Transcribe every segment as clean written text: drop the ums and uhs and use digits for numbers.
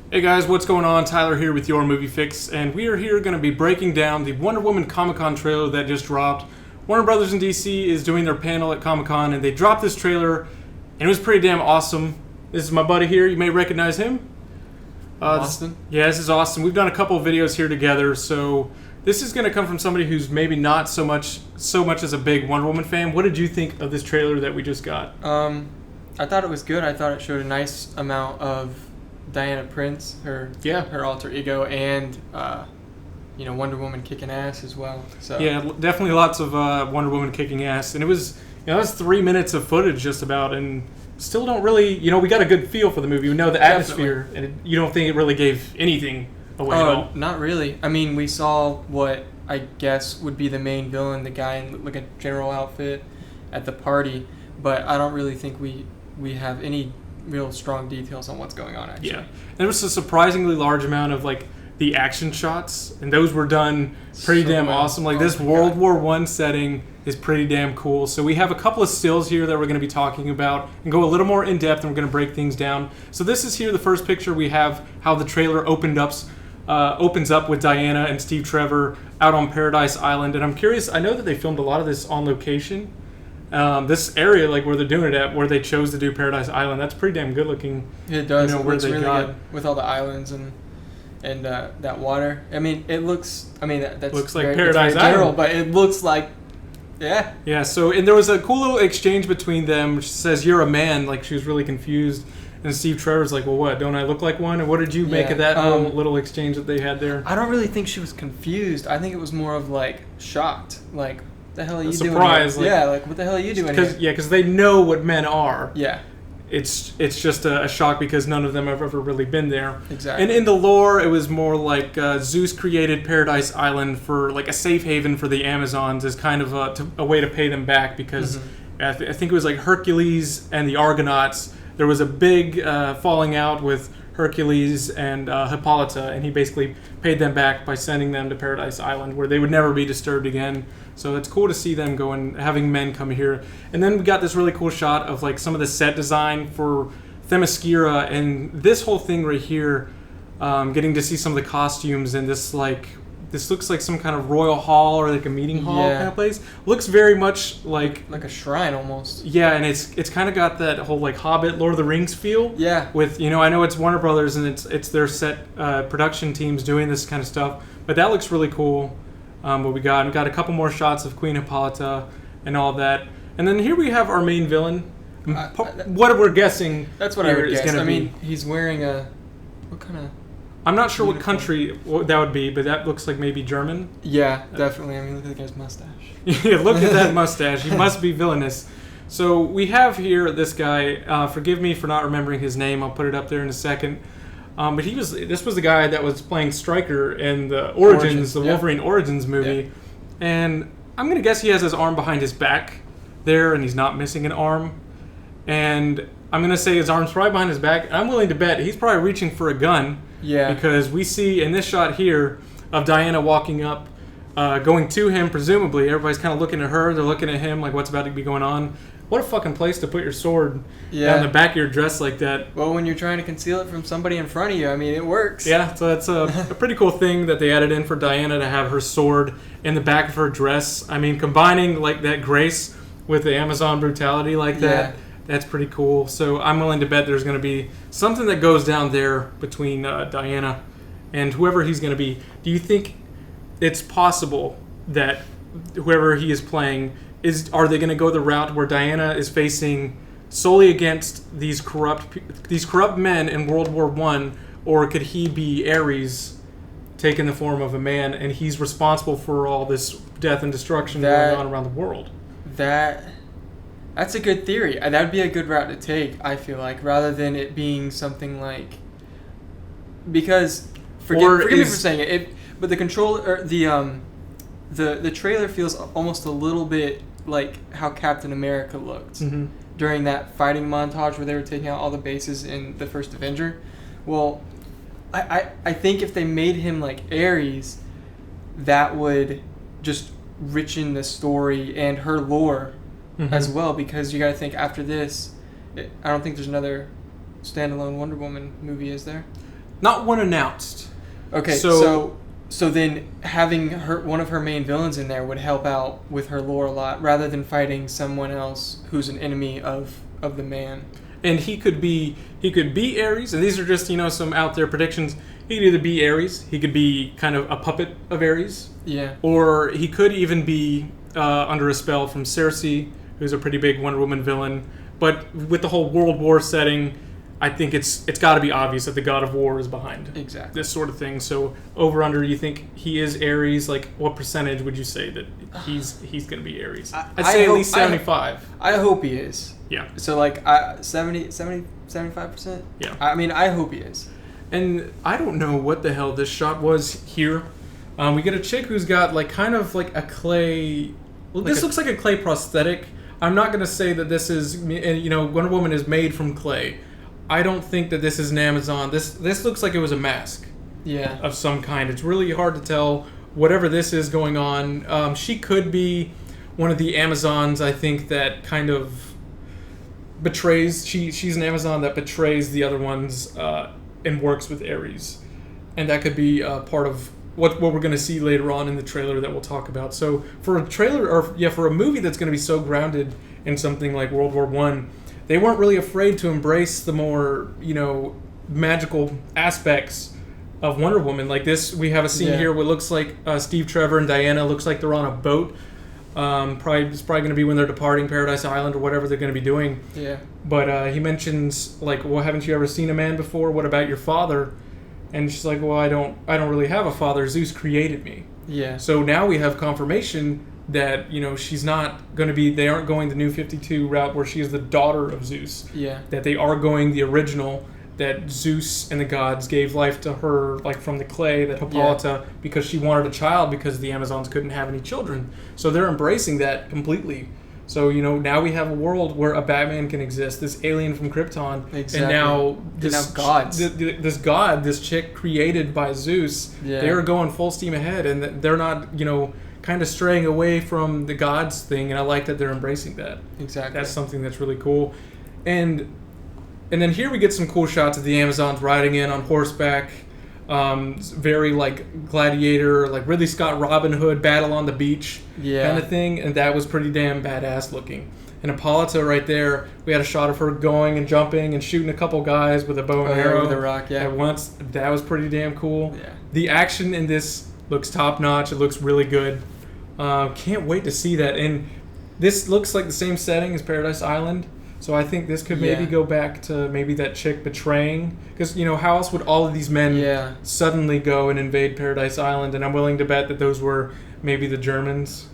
Hey guys, what's going on? Tyler here with your Movie Fix, and we are here going to be breaking down the Wonder Woman Comic-Con trailer that just dropped. Warner Brothers in DC is doing their panel at Comic-Con, and they dropped this trailer, and it was pretty damn awesome. This is my buddy here. You may recognize him. Austin? This is Austin. We've done a couple of videos here together, so this is going to come from somebody who's maybe not so much as a big Wonder Woman fan. What did you think of this trailer that we just got? I thought it was good. I thought it showed a nice amount of Diana Prince, her alter ego, and Wonder Woman kicking ass as well. So yeah, definitely lots of Wonder Woman kicking ass, and it was 3 minutes of footage just about, and still don't really we got a good feel for the movie. We know the atmosphere, and you don't think it really gave anything away at all? Not really. I mean, we saw what I guess would be the main villain, the guy in like a general outfit at the party, but I don't really think we have any real strong details on what's going on, actually. Yeah. There was a surprisingly large amount of the action shots, and those were done pretty damn awesome. This World War I setting is pretty damn cool. So we have a couple of stills here that we're going to be talking about and go a little more in depth, and we're going to break things down. So this is here the first picture. We have how the trailer opens up with Diana and Steve Trevor out on Paradise Island, and I'm curious. I know that they filmed a lot of this on location. This area, where they're doing it at, where they chose to do Paradise Island, that's pretty damn good looking. It does. It looks really good with all the islands and that water. I mean, it looks. I mean, that looks like Paradise Island, general, but it looks like. Yeah. Yeah. So, and there was a cool little exchange between them. She says, "You're a man." She was really confused, and Steve Trevor's like, "Well, what? Don't I look like one?" And what did you make of that little exchange that they had there? I don't really think she was confused. I think it was more of shocked, what the hell are you surprise, doing here? What the hell are you doing here? Yeah, because they know what men are. Yeah. It's just a shock because none of them have ever really been there. Exactly. And in the lore, it was more like Zeus created Paradise Island for a safe haven for the Amazons as kind of a way to pay them back because I think it was Hercules and the Argonauts. There was a big falling out with Hercules and Hippolyta, and he basically paid them back by sending them to Paradise Island where they would never be disturbed again. So it's cool to see them having men come here. And then we got this really cool shot of some of the set design for Themyscira, and this whole thing right here, getting to see some of the costumes, and this looks like some kind of royal hall or a meeting hall kind of place. Looks very much like a shrine almost. Yeah, and it's kind of got that whole Hobbit, Lord of the Rings feel. Yeah. With I know it's Warner Brothers and it's their set production teams doing this kind of stuff, but that looks really cool. What we got a couple more shots of Queen Hippolyta and all that, and then here we have our main villain. What we're guessing. That's what I would guess. I mean, he's wearing what kind of? I'm not sure what country that would be, but that looks like maybe German. Yeah, definitely. I mean, look at the guy's mustache. Yeah, look at that mustache. He must be villainous. So we have here this guy. Forgive me for not remembering his name. I'll put it up there in a second. But this was the guy that was playing Stryker in the Wolverine Origins movie. Yeah. And I'm going to guess he has his arm behind his back there, and he's not missing an arm. And I'm going to say his arm's probably behind his back. I'm willing to bet he's probably reaching for a gun. Yeah. Because we see in this shot here of Diana walking up, going to him, presumably. Everybody's kind of looking at her. They're looking at him like what's about to be going on. What a fucking place to put your sword down the back of your dress like that. Well, when you're trying to conceal it from somebody in front of you, I mean, it works. Yeah, so that's a pretty cool thing that they added in for Diana to have her sword in the back of her dress. I mean, combining that grace with the Amazon brutality that, that's pretty cool. So I'm willing to bet there's going to be something that goes down there between Diana and whoever he's going to be. Do you think it's possible that whoever he is playing are they going to go the route where Diana is facing solely against these corrupt men in World War I, or could he be Ares, taking the form of a man, and he's responsible for all this death and destruction going on around the world? That's a good theory. That would be a good route to take, I feel like, rather than it being something because forgive me for saying it, but the controller, the trailer feels almost a little bit like how Captain America looked during that fighting montage where they were taking out all the bases in the first Avenger. Well, I think if they made him like Ares, that would just richen the story and her lore as well, because you got to think after this, I don't think there's another standalone Wonder Woman movie, is there? Not one announced. Okay, so then having one of her main villains in there would help out with her lore a lot, rather than fighting someone else who's an enemy of the man. And he could be Ares, and these are just, some out there predictions. He could either be Ares, he could be kind of a puppet of Ares. Yeah. Or he could even be under a spell from Cersei, who's a pretty big Wonder Woman villain. But with the whole World War setting, I think it's got to be obvious that the God of War is behind this sort of thing. So over under, you think he is Ares? Like, what percentage would you say that he's going to be Ares? I'd say at least 75. I hope he is. Yeah. So like 75%? Yeah. I mean, I hope he is. And I don't know what the hell this shot was here. We get a chick who's got kind of a clay. Well, this looks like a clay prosthetic. I'm not going to say that this is, Wonder Woman is made from clay. I don't think that this is an Amazon. This looks like it was a mask. Yeah. Of some kind. It's really hard to tell whatever this is going on. She could be one of the Amazons, I think, that kind of betrays. She's an Amazon that betrays the other ones and works with Ares. And that could be part of what we're going to see later on in the trailer that we'll talk about. So for a trailer, for a movie that's going to be so grounded in something like World War I, they weren't really afraid to embrace the more, magical aspects of Wonder Woman. Like this, we have a scene here where it looks like Steve Trevor and Diana looks like they're on a boat. It's probably going to be when they're departing Paradise Island or whatever they're going to be doing. Yeah. But he mentions well, haven't you ever seen a man before? What about your father? And she's like, well, I don't really have a father. Zeus created me. Yeah. So now we have confirmation that she's not going to be. They aren't going the New 52 route where she is the daughter of Zeus. Yeah. That they are going the original. That Zeus and the gods gave life to her, from the clay. That Hippolyta, because she wanted a child, because the Amazons couldn't have any children. So they're embracing that completely. So now we have a world where a Batman can exist. This alien from Krypton, exactly. And now gods. This god, this chick created by Zeus. Yeah. They are going full steam ahead, and they're not kind of straying away from the gods thing. And I like that they're embracing that. Exactly. That's something that's really cool. And then here we get some cool shots of the Amazons riding in on horseback. Very gladiator, Ridley Scott Robin Hood battle on the beach kind of thing, and that was pretty damn badass looking. And Hippolyta right there, we had a shot of her going and jumping and shooting a couple guys with a bow and arrow with a rock, at once. That was pretty damn cool. Yeah. The action in this looks top notch. It looks really good. Can't wait to see that. And this looks like the same setting as Paradise Island. So I think this could maybe go back to maybe that chick betraying. Because, how else would all of these men suddenly go and invade Paradise Island? And I'm willing to bet that those were maybe the Germans.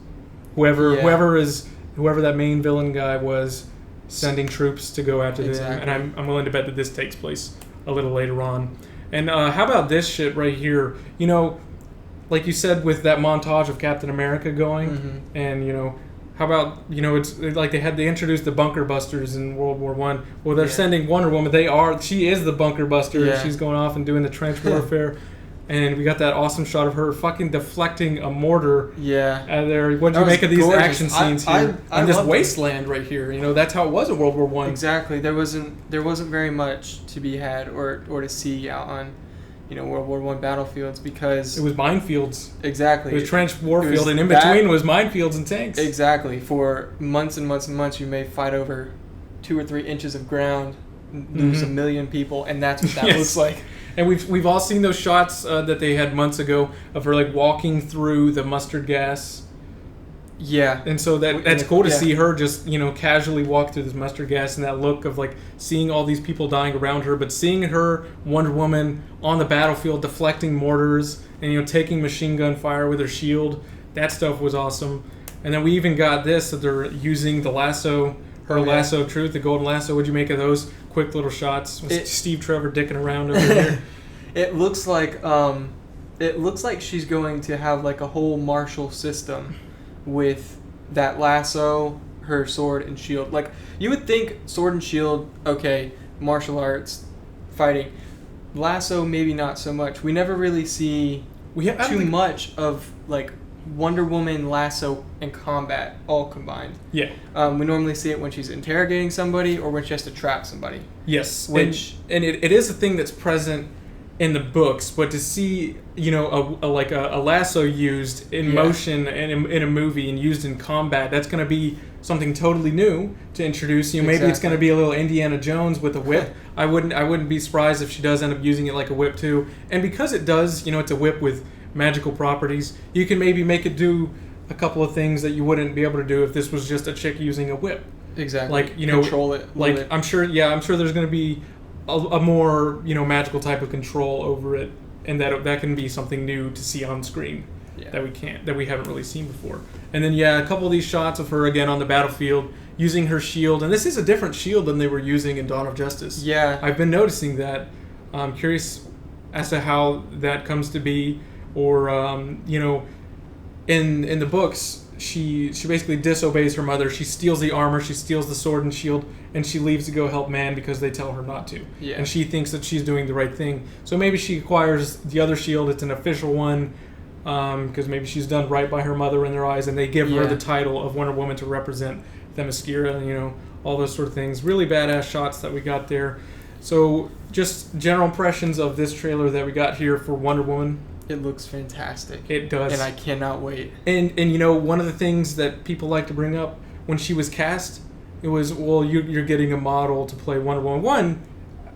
Whoever that main villain guy was sending troops to go after them. And I'm willing to bet that this takes place a little later on. And how about this shit right here? Like you said with that montage of Captain America going. And, how about, it's like they introduced the bunker busters in World War I. Well, they're sending Wonder Woman. She is the bunker buster. Yeah. She's going off and doing the trench warfare. And we got that awesome shot of her fucking deflecting a mortar. Yeah. There. What do you make of these action scenes here? I this wasteland right here. That's how it was in World War I. Exactly. There wasn't very much to be had or to see out on World War I battlefields, because it was minefields. Exactly. It was trench warfield, and in between was minefields and tanks. Exactly. For months and months and months, you may fight over 2 or 3 inches of ground, lose 1 million people, and that's what that looks like. And we've all seen those shots that they had months ago of her walking through the mustard gas. Yeah. And so that's cool to see her just, casually walk through this mustard gas, and that look of seeing all these people dying around her, but seeing her, Wonder Woman, on the battlefield deflecting mortars and, taking machine gun fire with her shield. That stuff was awesome. And then we even got this, that they're using the lasso, lasso of truth, the golden lasso. What'd you make of those quick little shots with Steve Trevor dicking around over here? It looks like she's going to have a whole martial system with that lasso, her sword and shield. You would think sword and shield, okay, martial arts, fighting. Lasso, maybe not so much. We never really see too much of Wonder Woman, lasso, and combat all combined. Yeah. We normally see it when she's interrogating somebody or when she has to trap somebody. Yes. Which and it is a thing that's present in the books, but to see a lasso used in motion and in a movie and used in combat, that's going to be something totally new to introduce. Maybe it's going to be a little Indiana Jones with a whip. I wouldn't be surprised if she does end up using it like a whip too. And because it does, it's a whip with magical properties, you can maybe make it do a couple of things that you wouldn't be able to do if this was just a chick using a whip. Exactly. Control it. Like I'm sure there's going to be a more magical type of control over it, and that can be something new to see on screen that we haven't really seen before. And then a couple of these shots of her again on the battlefield using her shield, and this is a different shield than they were using in Dawn of Justice. Yeah, I've been noticing that. I'm curious as to how that comes to be, or in the books. She basically disobeys her mother. She steals the armor, she steals the sword and shield, and she leaves to go help Man because they tell her not to. Yeah. And she thinks that she's doing the right thing. So maybe she acquires the other shield. It's an official one because maybe she's done right by her mother in their eyes, and they give her the title of Wonder Woman to represent Themyscira and all those sort of things. Really badass shots that we got there. So just general impressions of this trailer that we got here for Wonder Woman. It looks fantastic. It does. And I cannot wait. And one of the things that people like to bring up when she was cast, it was, well, you're getting a model to play Wonder Woman. One,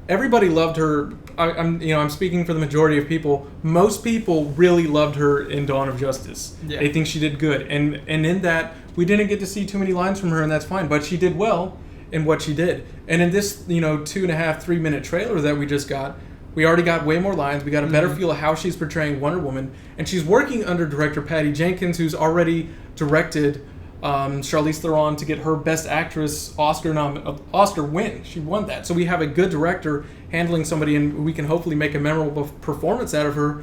everybody loved her. I'm speaking for the majority of people. Most people really loved her in Dawn of Justice. Yeah. They think she did good. And in that, we didn't get to see too many lines from her, and that's fine. But she did well in what she did. And in this, 2.5, 3 minute trailer that we just got, we already got way more lines. We got a better feel of how she's portraying Wonder Woman. And she's working under director Patty Jenkins, who's already directed Charlize Theron to get her Best Actress Oscar win. She won that. So we have a good director handling somebody, and we can hopefully make a memorable performance out of her.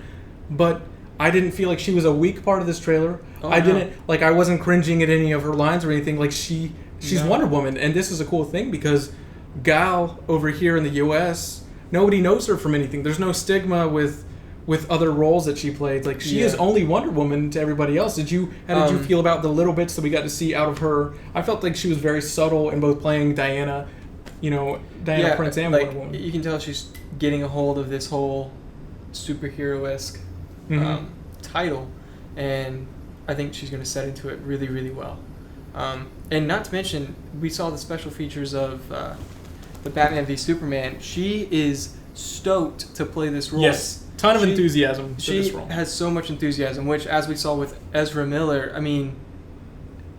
But I didn't feel like she was a weak part of this trailer. I wasn't cringing at any of her lines or anything. Like she's Wonder Woman. And this is a cool thing because Gal over here in the U.S., nobody knows her from anything. There's no stigma with other roles that she played. Like she is only Wonder Woman to everybody else. How did you feel about the little bits that we got to see out of her? I felt like she was very subtle in both playing Diana Prince and Wonder Woman. You can tell she's getting a hold of this whole superhero-esque title, and I think she's going to set into it really, really well. And not to mention, we saw the special features of the Batman v Superman. She is stoked to play this role. Yes, ton of enthusiasm for this role. She has so much enthusiasm, which, as we saw with Ezra Miller, I mean,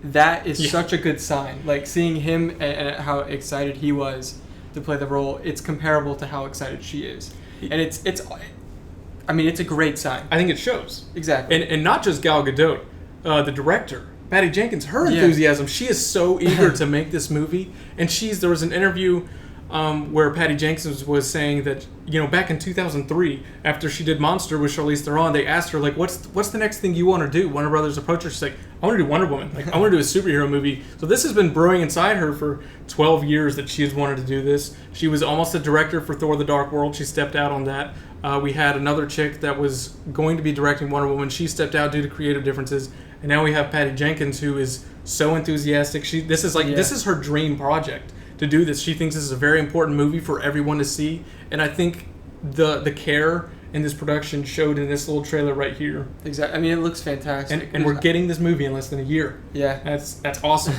that is such a good sign. Like, seeing him and how excited he was to play the role, it's comparable to how excited she is. And it's a great sign. I think it shows. Exactly. And not just Gal Gadot, the director, Patty Jenkins, her enthusiasm. She is so eager to make this movie. And there was an interview where Patty Jenkins was saying that, back in 2003, after she did Monster with Charlize Theron, they asked her, like, what's the next thing you want to do? Warner Brothers approached her. She's like, I want to do Wonder Woman. Like, I want to do a superhero movie. So this has been brewing inside her for 12 years that she has wanted to do this. She was almost a director for Thor: The Dark World. She stepped out on that. We had another chick that was going to be directing Wonder Woman. She stepped out due to creative differences. And now we have Patty Jenkins, who is so enthusiastic. This is her dream project to do this. She thinks this is a very important movie for everyone to see. And I think the care in this production showed in this little trailer right here. Exactly. I mean, it looks fantastic. And we're getting this movie in less than a year. Yeah. That's awesome.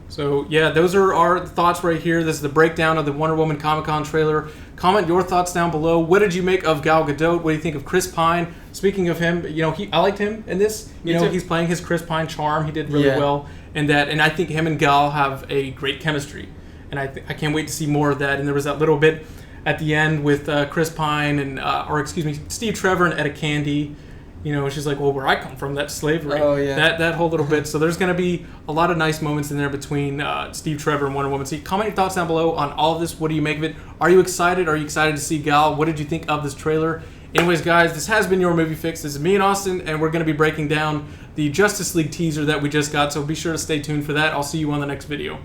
So, those are our thoughts right here. This is the breakdown of the Wonder Woman Comic-Con trailer. Comment your thoughts down below. What did you make of Gal Gadot? What do you think of Chris Pine? Speaking of him, I liked him in this. He's playing his Chris Pine charm. He did really well in that. And I think him and Gal have a great chemistry. And I can't wait to see more of that. And there was that little bit at the end with Chris Pine and, Steve Trevor and Etta Candy. She's like, well, where I come from, that's slavery. Oh, yeah. That whole little bit. So there's going to be a lot of nice moments in there between Steve Trevor and Wonder Woman. So comment your thoughts down below on all of this. What do you make of it? Are you excited? Are you excited to see Gal? What did you think of this trailer? Anyways, guys, this has been your Movie Fix. This is me and Austin, and we're going to be breaking down the Justice League teaser that we just got. So be sure to stay tuned for that. I'll see you on the next video.